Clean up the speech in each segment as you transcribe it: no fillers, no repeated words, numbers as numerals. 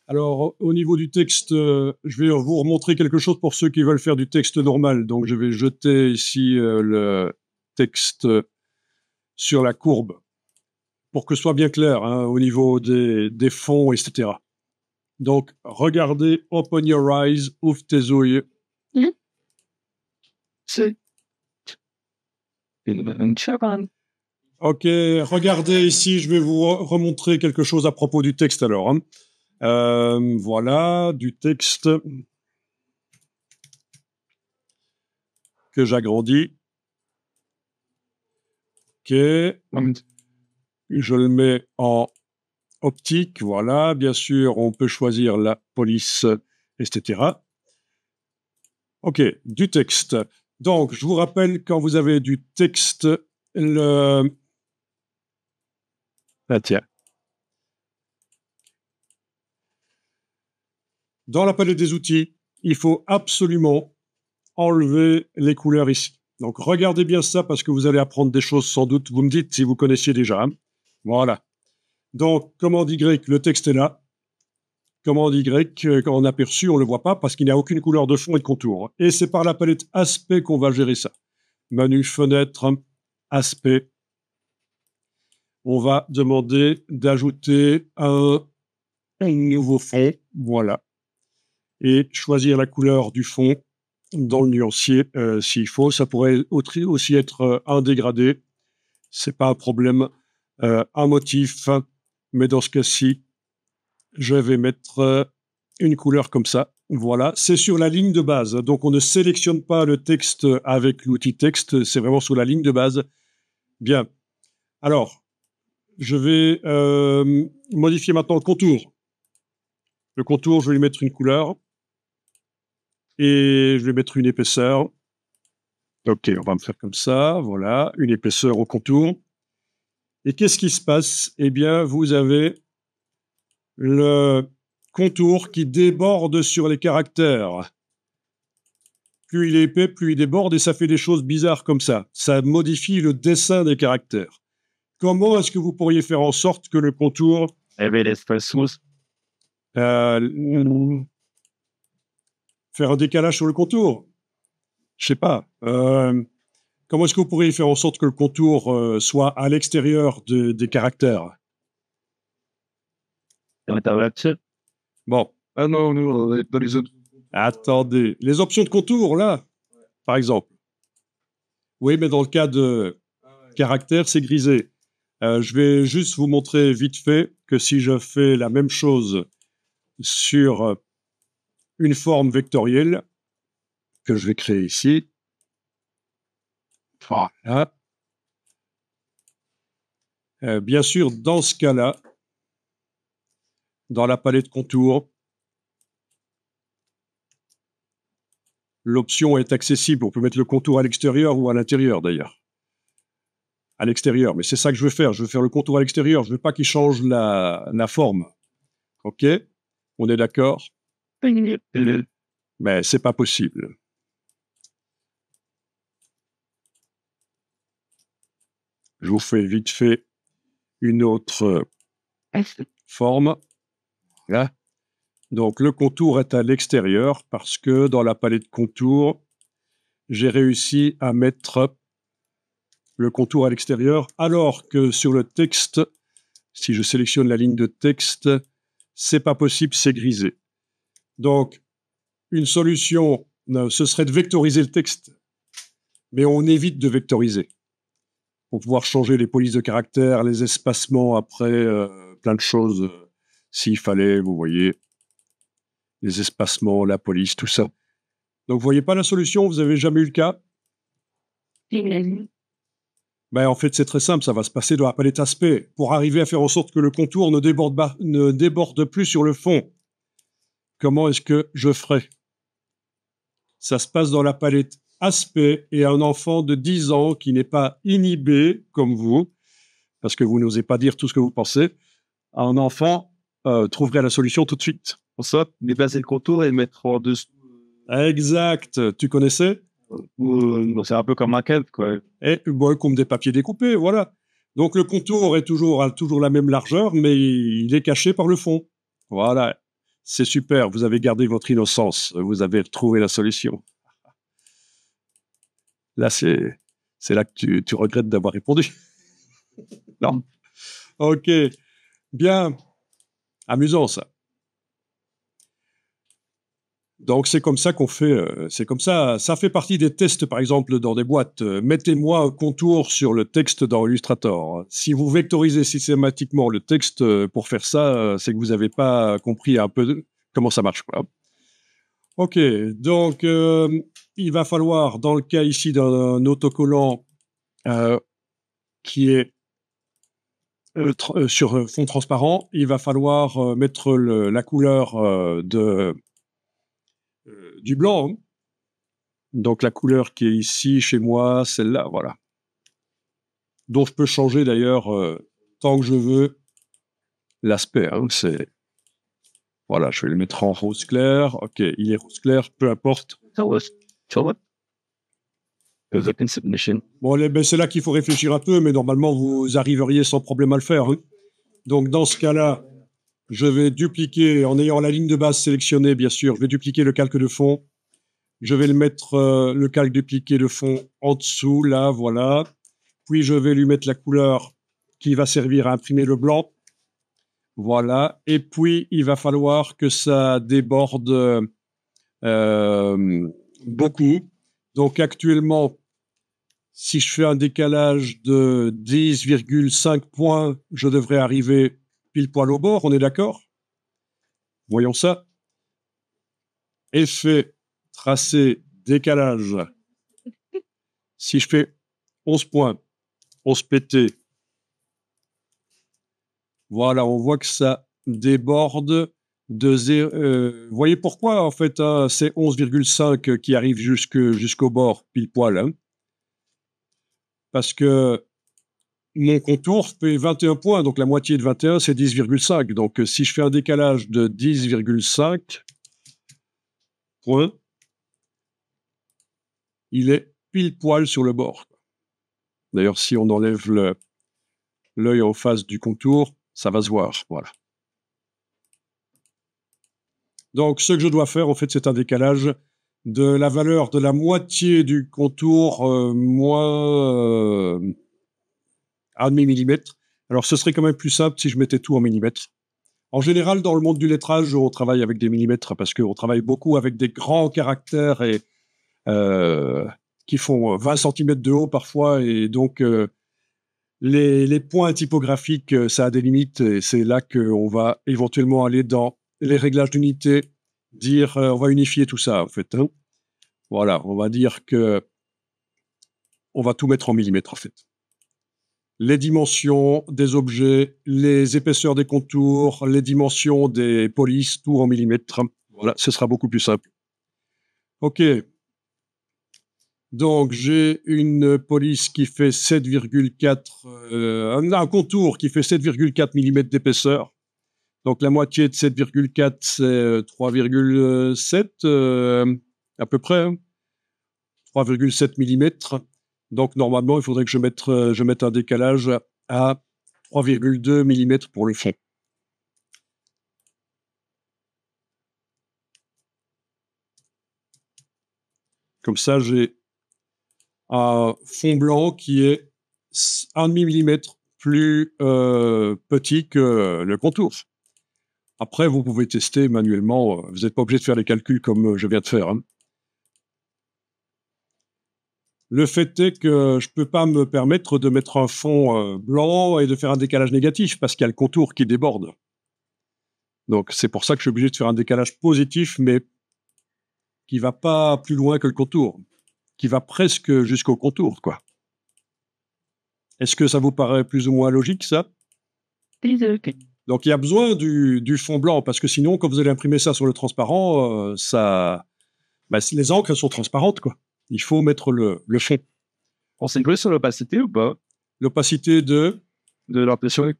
Alors, au niveau du texte, je vais vous remontrer quelque chose pour ceux qui veulent faire du texte normal. Donc, je vais jeter ici le texte sur la courbe pour que ce soit bien clair hein, au niveau des fonds, etc. Donc, regardez, open your eyes, ouvre tes yeux. C'est Ok, regardez ici, je vais vous remontrer quelque chose à propos du texte alors. Hein. Voilà, du texte que j'agrandis. Ok, je le mets en optique, voilà, bien sûr, on peut choisir la police, etc. Ok, du texte. Donc, je vous rappelle, quand vous avez du texte, Ah tiens. Dans la palette des outils, il faut absolument enlever les couleurs ici. Donc, regardez bien ça parce que vous allez apprendre des choses sans doute. Vous me dites si vous connaissiez déjà. Hein. Voilà. Donc, commande Y, le texte est là. Commande Y, quand on aperçu, on ne le voit pas parce qu'il n'y a aucune couleur de fond et de contour. Et c'est par la palette aspect qu'on va gérer ça. Menu, fenêtre, aspect. On va demander d'ajouter un nouveau fond. Voilà. Et choisir la couleur du fond dans le nuancier s'il faut. Ça pourrait aussi être un dégradé. C'est pas un problème. Un motif. Mais dans ce cas-ci, je vais mettre une couleur comme ça. Voilà, c'est sur la ligne de base. Donc, on ne sélectionne pas le texte avec l'outil texte, c'est vraiment sur la ligne de base. Bien. Alors, je vais modifier maintenant le contour. Le contour, je vais lui mettre une couleur et je vais mettre une épaisseur. Ok, on va me faire comme ça. Voilà, une épaisseur au contour. Et qu'est-ce qui se passe? Eh bien, vous avez le contour qui déborde sur les caractères. Plus il est épais, plus il déborde et ça fait des choses bizarres comme ça. Ça modifie le dessin des caractères. Comment est-ce que vous pourriez faire en sorte que le contour faire un décalage sur le contour? Je sais pas. Comment est-ce que vous pourriez faire en sorte que le contour soit à l'extérieur des caractères? Bon. Ah non, non, dans les autres. Attendez. Les options de contour, là, par exemple. Oui, mais dans le cas de caractère, c'est grisé. Je vais juste vous montrer vite fait que si je fais la même chose sur une forme vectorielle que je vais créer ici, voilà. Bien sûr, dans ce cas-là, dans la palette contour, l'option est accessible. On peut mettre le contour à l'extérieur ou à l'intérieur d'ailleurs. À l'extérieur, mais c'est ça que je veux faire. Je veux faire le contour à l'extérieur. Je veux pas qu'il change la forme. Ok? On est d'accord? Mais c'est pas possible. Je vous fais vite fait une autre forme. Là. Donc le contour est à l'extérieur parce que dans la palette contour, j'ai réussi à mettre le contour à l'extérieur, alors que sur le texte, si je sélectionne la ligne de texte, c'est pas possible, c'est grisé. Donc, une solution, ce serait de vectoriser le texte, mais on évite de vectoriser pour pouvoir changer les polices de caractère, les espacements après, plein de choses, s'il fallait, vous voyez, les espacements, la police, tout ça. Donc, vous voyez pas la solution, vous avez jamais eu le cas? Ben, en fait, c'est très simple, ça va se passer dans la palette aspect pour arriver à faire en sorte que le contour ne déborde plus sur le fond. Comment est-ce que je ferai? Ça se passe dans la palette aspect et un enfant de 10 ans qui n'est pas inhibé comme vous, parce que vous n'osez pas dire tout ce que vous pensez, un enfant trouverait la solution tout de suite. Pour ça, déplacer le contour et le mettre en dessous. Exact. Tu connaissais? C'est un peu comme un calque, quoi. Et bon, comme des papiers découpés, voilà. Donc le contour a toujours la même largeur, mais il est caché par le fond. Voilà. C'est super, vous avez gardé votre innocence, vous avez trouvé la solution. Là, c'est là que tu regrettes d'avoir répondu. Non. Ok, bien. Amusant, ça. Donc, c'est comme ça qu'on fait, c'est comme ça. Ça fait partie des tests, par exemple, dans des boîtes. Mettez-moi un contour sur le texte dans Illustrator. Si vous vectorisez systématiquement le texte pour faire ça, c'est que vous n'avez pas compris un peu comment ça marche, quoi. Ok, donc, il va falloir, dans le cas ici d'un autocollant qui est sur fond transparent, il va falloir mettre la couleur du blanc. Hein. Donc la couleur qui est ici chez moi, celle-là, voilà. Dont je peux changer d'ailleurs tant que je veux l'aspect. Hein, c'est voilà, je vais le mettre en rose clair. Ok, il est rose clair, peu importe. Bon, ben, c'est là qu'il faut réfléchir un peu, mais normalement vous arriveriez sans problème à le faire. Hein. Donc dans ce cas-là, je vais dupliquer, en ayant la ligne de base sélectionnée, bien sûr, je vais dupliquer le calque de fond. Je vais le mettre, le calque dupliqué de fond en dessous, là, voilà. Puis je vais lui mettre la couleur qui va servir à imprimer le blanc. Voilà. Et puis, il va falloir que ça déborde beaucoup. Donc actuellement, si je fais un décalage de 10,5 points, je devrais arriver pile poil au bord, on est d'accord? Voyons ça. Effet, tracé, décalage. Si je fais 11 points, 11 PT, voilà, on voit que ça déborde de 0. Vous voyez pourquoi, en fait, hein, c'est 11,5 qui arrive jusqu'au bord, pile poil. Hein, parce que mon contour fait 21 points, donc la moitié de 21, c'est 10,5. Donc, si je fais un décalage de 10,5 points, il est pile poil sur le bord. D'ailleurs, si on enlève l'œil en face du contour, ça va se voir. Voilà. Donc, ce que je dois faire, en fait, c'est un décalage de la valeur de la moitié du contour moins 1,5 millimètre. Alors, ce serait quand même plus simple si je mettais tout en millimètres. En général, dans le monde du lettrage, on travaille avec des millimètres parce qu'on travaille beaucoup avec des grands caractères et qui font 20 cm de haut parfois. Et donc, les points typographiques, ça a des limites. Et c'est là qu'on va éventuellement aller dans les réglages d'unité, dire on va unifier tout ça, en fait. Hein. Voilà, on va dire que on va tout mettre en millimètres, en fait. Les dimensions des objets, les épaisseurs des contours, les dimensions des polices, tout en millimètres. Voilà, ce sera beaucoup plus simple. OK. Donc, j'ai une police qui fait 7,4, un contour qui fait 7,4 mm d'épaisseur. Donc, la moitié de 7,4, c'est 3,7 à peu près. Hein, 3,7 mm. Donc, normalement, il faudrait que je mette un décalage à 3,2 mm pour le fond. Comme ça, j'ai un fond blanc qui est 1,5 mm plus petit que le contour. Après, vous pouvez tester manuellement. Vous n'êtes pas obligé de faire les calculs comme je viens de faire. Hein. Le fait est que je ne peux pas me permettre de mettre un fond blanc et de faire un décalage négatif parce qu'il y a le contour qui déborde. Donc, c'est pour ça que je suis obligé de faire un décalage positif, mais qui ne va pas plus loin que le contour, qui va presque jusqu'au contour, quoi. Est-ce que ça vous paraît plus ou moins logique, ça? Donc, il y a besoin du fond blanc, parce que sinon, quand vous allez imprimer ça sur le transparent, les encres sont transparentes, quoi. Il faut mettre le fond. On s'est joué sur l'opacité ou pas? L'opacité de l'impression?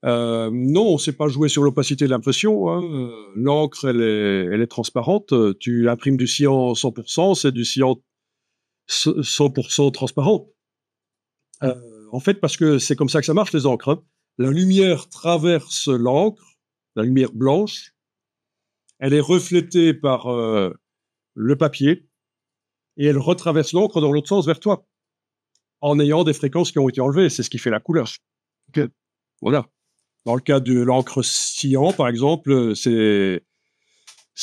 Non, on ne s'est pas joué sur l'opacité de l'impression. Hein. L'encre, elle est transparente. Tu imprimes du cyan 100%, c'est du cyan 100% transparent. En fait, parce que c'est comme ça que ça marche, les encres. Hein. La lumière traverse l'encre, la lumière blanche, elle est reflétée par le papier et elle retraverse l'encre dans l'autre sens vers toi, en ayant des fréquences qui ont été enlevées. C'est ce qui fait la couleur. Ok. Voilà. Dans le cas de l'encre cyan, par exemple, c'est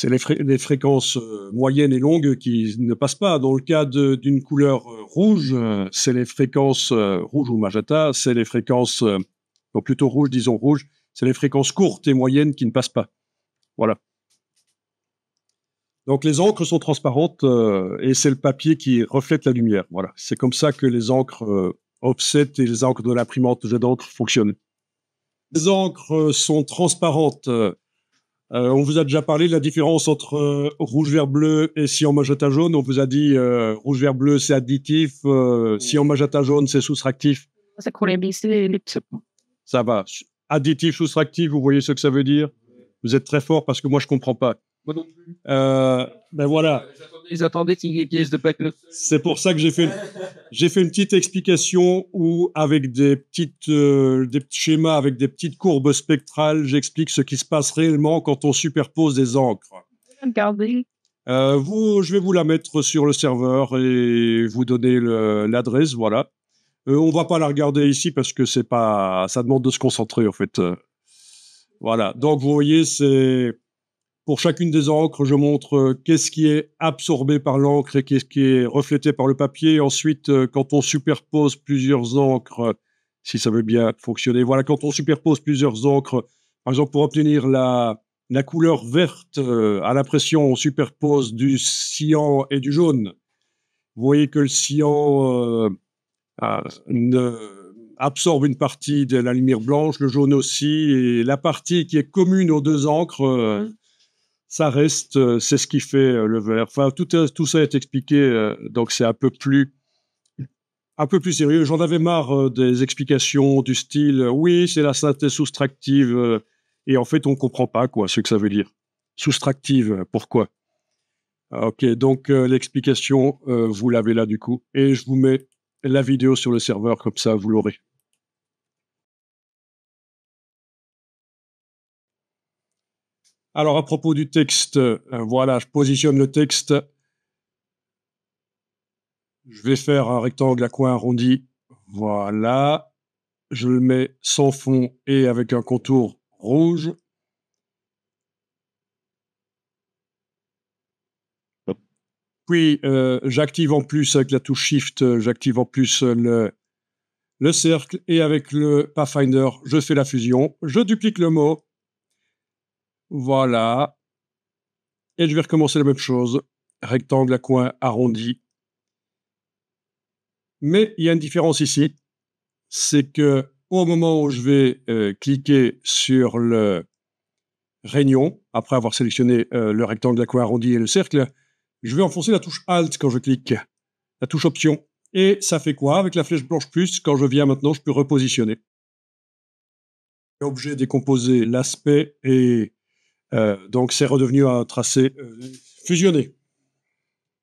les fréquences moyennes et longues qui ne passent pas. Dans le cas d'une couleur rouge, c'est les fréquences rouge ou magenta, c'est les fréquences, ou plutôt rouge, disons rouge, c'est les fréquences courtes et moyennes qui ne passent pas. Voilà. Donc les encres sont transparentes et c'est le papier qui reflète la lumière. Voilà. C'est comme ça que les encres offset et les encres de l'imprimante jet d'encre fonctionnent. Les encres sont transparentes. On vous a déjà parlé de la différence entre rouge, vert, bleu et cyan, magenta, jaune. On vous a dit rouge, vert, bleu, c'est additif. Cyan, magenta, jaune, c'est soustractif. Ça va. Additif, soustractif, vous voyez ce que ça veut dire? Vous êtes très fort parce que moi, je comprends pas. Moi non plus. Ben voilà. Ils attendaient qu'il y ait des pièces de papier. C'est pour ça que j'ai fait une petite explication où, avec des petits schémas, avec des petites courbes spectrales, j'explique ce qui se passe réellement quand on superpose des encres. Regardez. Je vais vous la mettre sur le serveur et vous donner l'adresse, voilà. On va pas la regarder ici parce que ça demande de se concentrer, en fait. Voilà. Donc, vous voyez, pour chacune des encres, je montre qu'est-ce qui est absorbé par l'encre et qu'est-ce qui est reflété par le papier. Ensuite, quand on superpose plusieurs encres, si ça veut bien fonctionner, voilà, quand on superpose plusieurs encres, par exemple, pour obtenir la couleur verte à l'impression, on superpose du cyan et du jaune. Vous voyez que le cyan absorbe une partie de la lumière blanche, le jaune aussi, et la partie qui est commune aux deux encres, ça reste, c'est ce qui fait le vert. Enfin, tout ça est expliqué, donc c'est un peu plus sérieux. J'en avais marre des explications du style oui, c'est la synthèse soustractive, et en fait, on comprend pas quoi, ce que ça veut dire. Soustractive, pourquoi? Ok, donc l'explication, vous l'avez là du coup, et je vous mets la vidéo sur le serveur, comme ça, vous l'aurez. Alors, à propos du texte, voilà, je positionne le texte. Je vais faire un rectangle à coin arrondi. Voilà. Je le mets sans fond et avec un contour rouge. Puis, j'active en plus, avec la touche Shift, j'active en plus le cercle. Et avec le Pathfinder, je fais la fusion. Je duplique le mot. Voilà. Et je vais recommencer la même chose. Rectangle à coin arrondi. Mais il y a une différence ici. C'est que au moment où je vais cliquer sur le réunion, après avoir sélectionné le rectangle à coin arrondi et le cercle, je vais enfoncer la touche Alt quand je clique, la touche Option. Et ça fait quoi? Avec la flèche blanche plus, quand je viens maintenant, je peux repositionner. Objet décomposé, l'aspect, et donc c'est redevenu un tracé fusionné.